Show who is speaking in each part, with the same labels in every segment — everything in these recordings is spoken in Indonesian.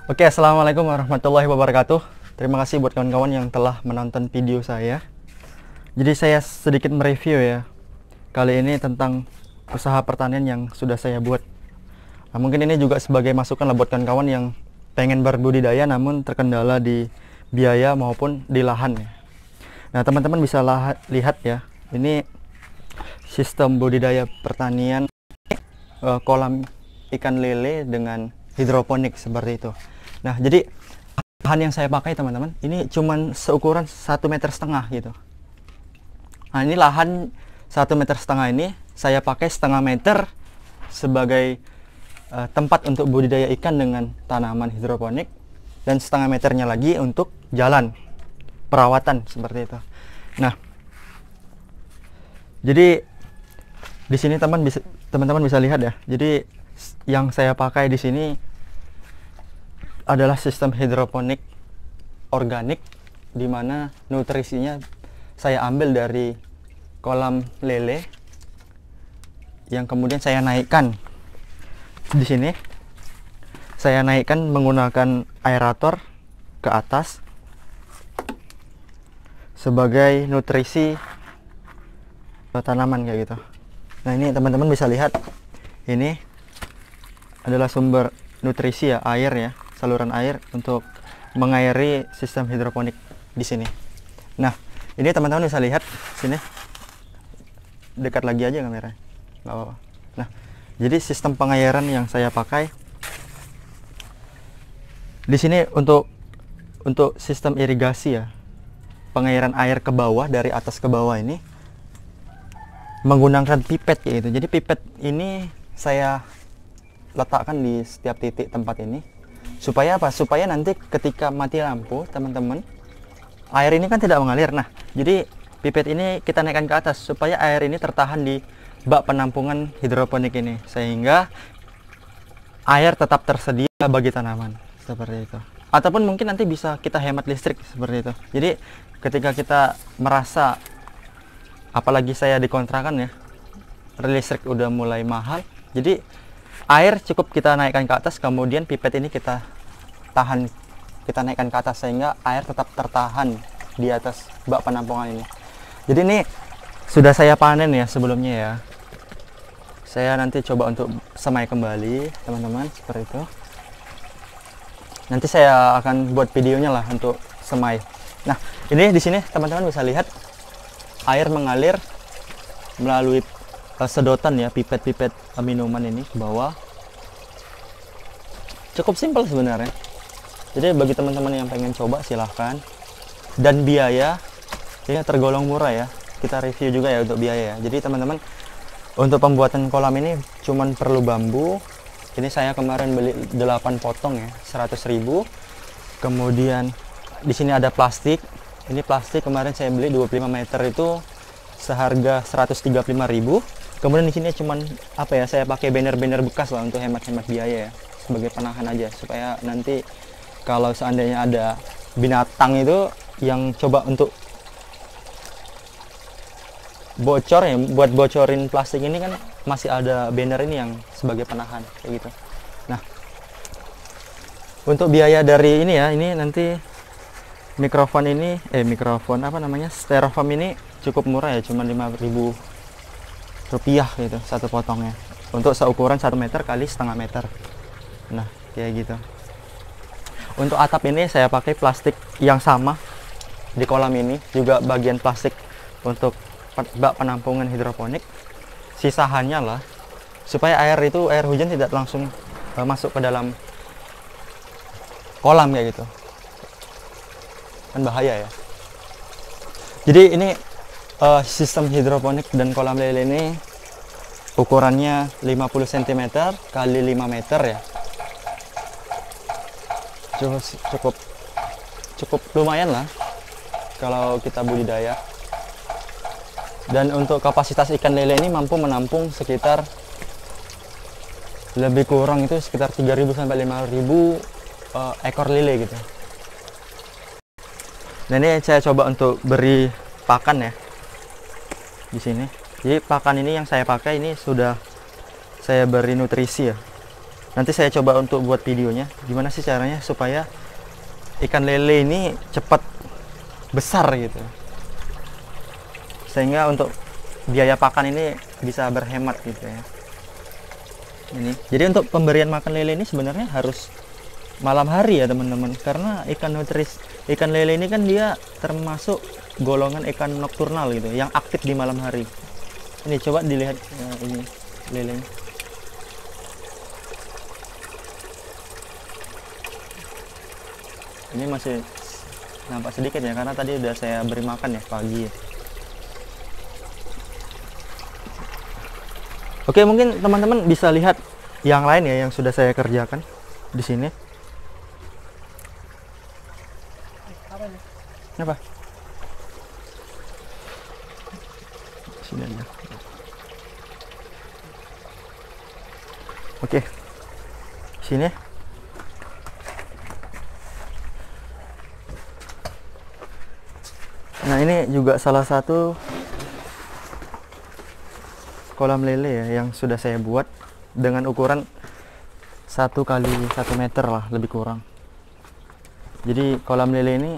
Speaker 1: Oke, assalamualaikum warahmatullahi wabarakatuh. Terima kasih buat kawan-kawan yang telah menonton video saya. Jadi saya sedikit mereview ya kali ini tentang usaha pertanian yang sudah saya buat. Nah, mungkin ini juga sebagai masukan lah buat kawan-kawan yang pengen berbudidaya namun terkendala di biaya maupun di lahan ya. Nah, teman-teman bisa lihat ya, ini sistem budidaya pertanian kolam ikan lele dengan hidroponik seperti itu. Nah, jadi lahan yang saya pakai teman-teman ini cuman seukuran 1,5 meter gitu. Nah, ini lahan 1,5 meter ini saya pakai 0,5 meter sebagai tempat untuk budidaya ikan dengan tanaman hidroponik, dan 0,5 meternya lagi untuk jalan perawatan seperti itu. Nah, jadi di sini teman-teman bisa lihat ya. Jadi yang saya pakai di sini adalah sistem hidroponik organik, di mana nutrisinya saya ambil dari kolam lele yang kemudian saya naikkan di sini. Saya naikkan menggunakan aerator ke atas sebagai nutrisi tanaman kayak gitu. Nah, ini teman-teman bisa lihat, ini adalah sumber nutrisi ya, air ya, saluran air untuk mengairi sistem hidroponik di sini. Nah, ini teman-teman bisa lihat sini, dekat lagi aja kamera, nggak apa-apa. Nah, jadi sistem pengairan yang saya pakai di sini untuk sistem irigasi ya, pengairan air ke bawah dari atas ke bawah ini menggunakan pipet kayak gitu. Jadi pipet ini saya letakkan di setiap titik tempat ini supaya apa? Supaya nanti ketika mati lampu teman-teman, air ini kan tidak mengalir. Nah, jadi pipet ini kita naikkan ke atas supaya air ini tertahan di bak penampungan hidroponik ini, sehingga air tetap tersedia bagi tanaman seperti itu. Ataupun mungkin nanti bisa kita hemat listrik seperti itu. Jadi ketika kita merasa, apalagi saya dikontrakan ya, listrik udah mulai mahal, jadi air cukup kita naikkan ke atas, kemudian pipet ini kita tahan, kita naikkan ke atas sehingga air tetap tertahan di atas bak penampungan ini. Jadi ini sudah saya panen ya sebelumnya ya. Saya nanti coba untuk semai kembali teman-teman seperti itu. Nanti saya akan buat videonya lah untuk semai. Nah, ini di sini teman-teman bisa lihat air mengalir melalui sedotan ya, pipet-pipet minuman ini ke bawah. Cukup simpel sebenarnya. Jadi bagi teman-teman yang pengen coba silahkan. Dan biaya ini tergolong murah ya. Kita review juga ya untuk biaya ya. Jadi teman-teman, untuk pembuatan kolam ini cuman perlu bambu. Ini saya kemarin beli 8 potong ya, 100.000. Kemudian di sini ada plastik. Ini plastik kemarin saya beli 25 meter itu seharga 135.000. Kemudian di sini cuman apa ya, saya pakai banner-banner bekas lah untuk hemat-hemat biaya ya, sebagai penahan aja, supaya nanti kalau seandainya ada binatang itu yang coba untuk bocor ya, buat bocorin plastik ini kan masih ada banner ini yang sebagai penahan kayak gitu. Nah, untuk biaya dari ini ya, ini nanti mikrofon ini styrofoam ini cukup murah ya, cuma 5.000 rupiah gitu satu potongnya, untuk seukuran 1 meter kali 0,5 meter. Nah, kayak gitu. Untuk atap ini saya pakai plastik yang sama di kolam ini, juga bagian plastik untuk bak penampungan hidroponik. Sisa hanyalah supaya air hujan tidak langsung masuk ke dalam kolam kayak gitu, kan bahaya ya. Jadi ini sistem hidroponik dan kolam lele ini ukurannya 50 cm kali 5 meter ya. Cukup lumayan lah kalau kita budidaya. Dan untuk kapasitas ikan lele ini mampu menampung sekitar lebih kurang itu sekitar 3.000 sampai 5.000 ekor lele gitu. Dan ini saya coba untuk beri pakan ya di sini. Jadi pakan ini yang saya pakai ini sudah saya beri nutrisi ya. Nanti saya coba untuk buat videonya gimana sih caranya supaya ikan lele ini cepat besar gitu, sehingga untuk biaya pakan ini bisa berhemat gitu ya. Ini jadi untuk pemberian makan lele ini sebenarnya harus malam hari ya teman-teman, karena ikan lele ini kan dia termasuk golongan ikan nokturnal gitu yang aktif di malam hari. Ini coba dilihat ya, ini lelenya. Ini masih nampak sedikit ya, karena tadi udah saya beri makan ya pagi ya. Oke, mungkin teman-teman bisa lihat yang lain ya yang sudah saya kerjakan di sini. Apa? Sini aja. Oke. Sini. Nah, ini juga salah satu kolam lele ya yang sudah saya buat dengan ukuran 1 kali 1 meter lah, lebih kurang. Jadi kolam lele ini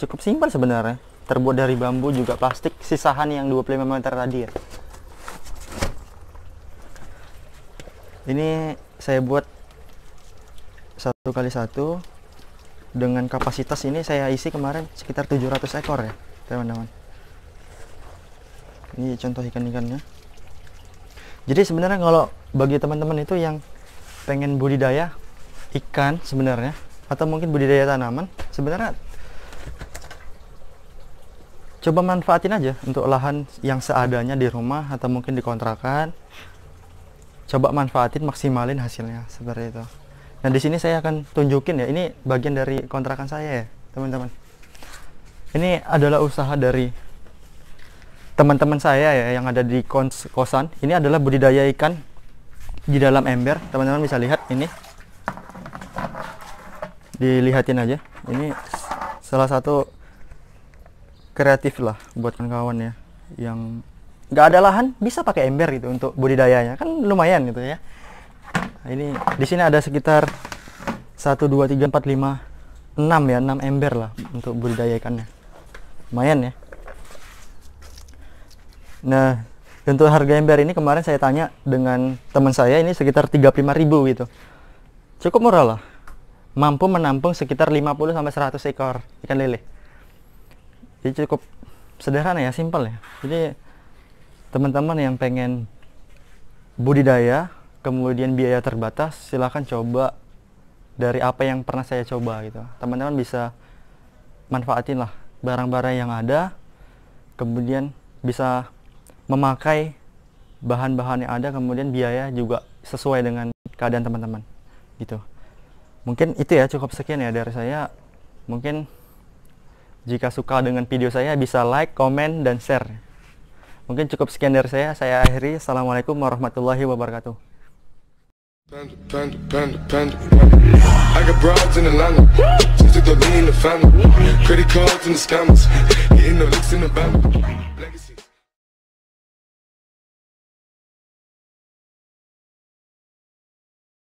Speaker 1: cukup simpel sebenarnya, terbuat dari bambu juga plastik sisahan yang 25 meter tadi ya. Ini saya buat 1 kali 1 dengan kapasitas ini saya isi kemarin sekitar 700 ekor ya teman-teman. Ini contoh ikan-ikannya. Jadi sebenarnya kalau bagi teman-teman itu yang pengen budidaya ikan sebenarnya, atau mungkin budidaya tanaman, sebenarnya coba manfaatin aja untuk lahan yang seadanya di rumah atau mungkin di kontrakan. Coba manfaatin, maksimalin hasilnya seperti itu. Nah, di sini saya akan tunjukin ya, ini bagian dari kontrakan saya ya teman-teman. Ini adalah usaha dari teman-teman saya ya yang ada di kosan. Ini adalah budidaya ikan di dalam ember. Teman-teman bisa lihat ini. Dilihatin aja. Ini salah satu kreatif lah buat kawan-kawan ya yang nggak ada lahan, bisa pakai ember gitu untuk budidayanya. Kan lumayan gitu ya. Nah, ini di sini ada sekitar 1 2 3 4 5 6 ya, 6 ember lah untuk budidaya ikannya. Lumayan ya. Nah, untuk harga ember ini kemarin saya tanya dengan teman saya, ini sekitar 35.000 gitu. Cukup murah lah. Mampu menampung sekitar 50 sampai 100 ekor ikan lele. Jadi cukup sederhana ya, simpel ya. Jadi teman-teman yang pengen budidaya, kemudian biaya terbatas, silahkan coba dari apa yang pernah saya coba gitu. Teman-teman bisa manfaatin lah barang-barang yang ada, kemudian bisa memakai bahan-bahan yang ada, kemudian biaya juga sesuai dengan keadaan teman-teman gitu. Mungkin itu ya, cukup sekian ya dari saya. Mungkin jika suka dengan video saya bisa like, komen, dan share. Mungkin cukup sekian dari saya akhiri. Assalamualaikum warahmatullahi wabarakatuh. I got broads in Atlanta, just to throw me in the family. Credit cards and the scammers, getting no licks in the bank. Legacy.